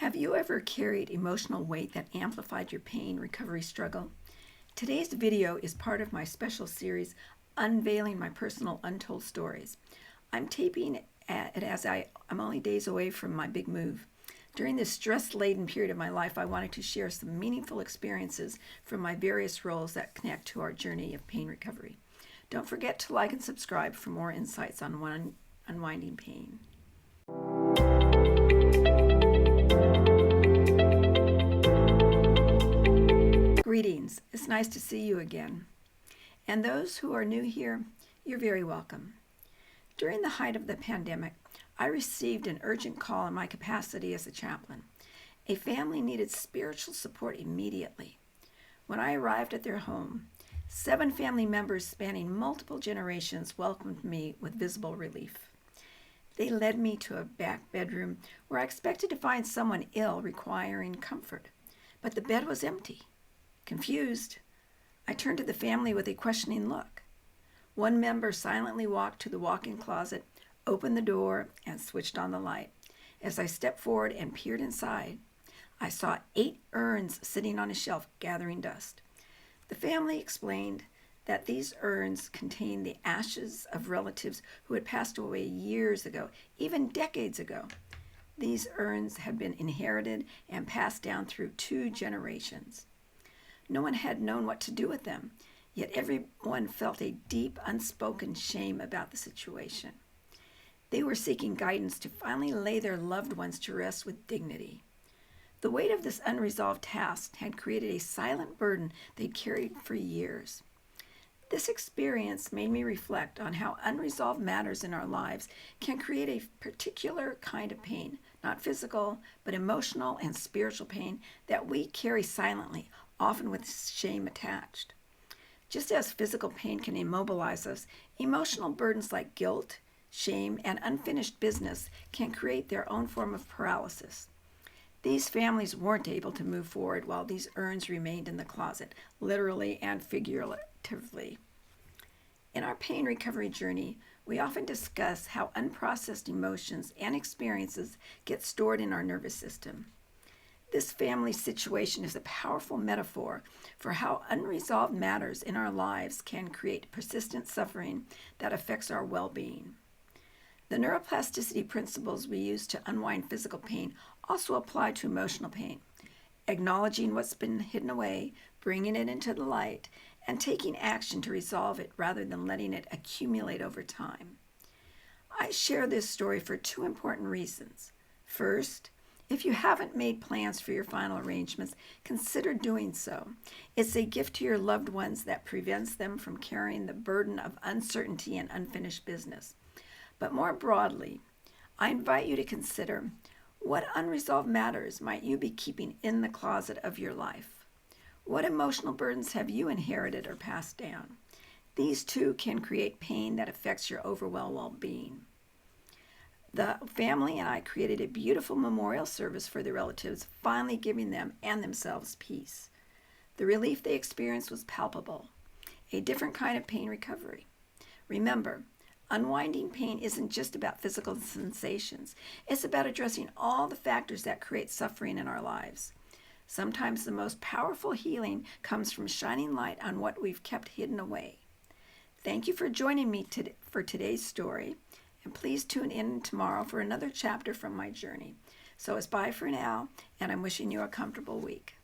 Have you ever carried emotional weight that amplified your pain recovery struggle? Today's video is part of my special series, Unveiling My Personal Untold Stories. I'm taping it as I'm only days away from my big move. During this stress-laden period of my life, I wanted to share some meaningful experiences from my various roles that connect to our journey of pain recovery. Don't forget to like and subscribe for more insights on unwinding pain. Greetings. It's nice to see you again. And those who are new here, you're very welcome. During the height of the pandemic, I received an urgent call in my capacity as a chaplain. A family needed spiritual support immediately. When I arrived at their home, 7 family members spanning multiple generations welcomed me with visible relief. They led me to a back bedroom where I expected to find someone ill requiring comfort, but the bed was empty. Confused, I turned to the family with a questioning look. One member silently walked to the walk-in closet, opened the door, and switched on the light. As I stepped forward and peered inside, I saw 8 urns sitting on a shelf gathering dust. The family explained that these urns contained the ashes of relatives who had passed away years ago, even decades ago. These urns had been inherited and passed down through 2 generations. No one had known what to do with them, yet everyone felt a deep, unspoken shame about the situation. They were seeking guidance to finally lay their loved ones to rest with dignity. The weight of this unresolved task had created a silent burden they'd carried for years. This experience made me reflect on how unresolved matters in our lives can create a particular kind of pain, not physical, but emotional and spiritual pain that we carry silently, often with shame attached. Just as physical pain can immobilize us, emotional burdens like guilt, shame, and unfinished business can create their own form of paralysis. These families weren't able to move forward while these urns remained in the closet, literally and figuratively. In our pain recovery journey, we often discuss how unprocessed emotions and experiences get stored in our nervous system. This family situation is a powerful metaphor for how unresolved matters in our lives can create persistent suffering that affects our well-being. The neuroplasticity principles we use to unwind physical pain also apply to emotional pain. Acknowledging what's been hidden away, bringing it into the light, and taking action to resolve it rather than letting it accumulate over time. I share this story for 2 important reasons. First, if you haven't made plans for your final arrangements, consider doing so. It's a gift to your loved ones that prevents them from carrying the burden of uncertainty and unfinished business. But more broadly, I invite you to consider what unresolved matters might you be keeping in the closet of your life? What emotional burdens have you inherited or passed down? These too can create pain that affects your overall well-being. The family and I created a beautiful memorial service for the relatives, finally giving them and themselves peace. The relief they experienced was palpable, a different kind of pain recovery. Remember, unwinding pain isn't just about physical sensations. It's about addressing all the factors that create suffering in our lives. Sometimes the most powerful healing comes from shining light on what we've kept hidden away. Thank you for joining me for today's story. And please tune in tomorrow for another chapter from my journey. So it's bye for now, and I'm wishing you a comfortable week.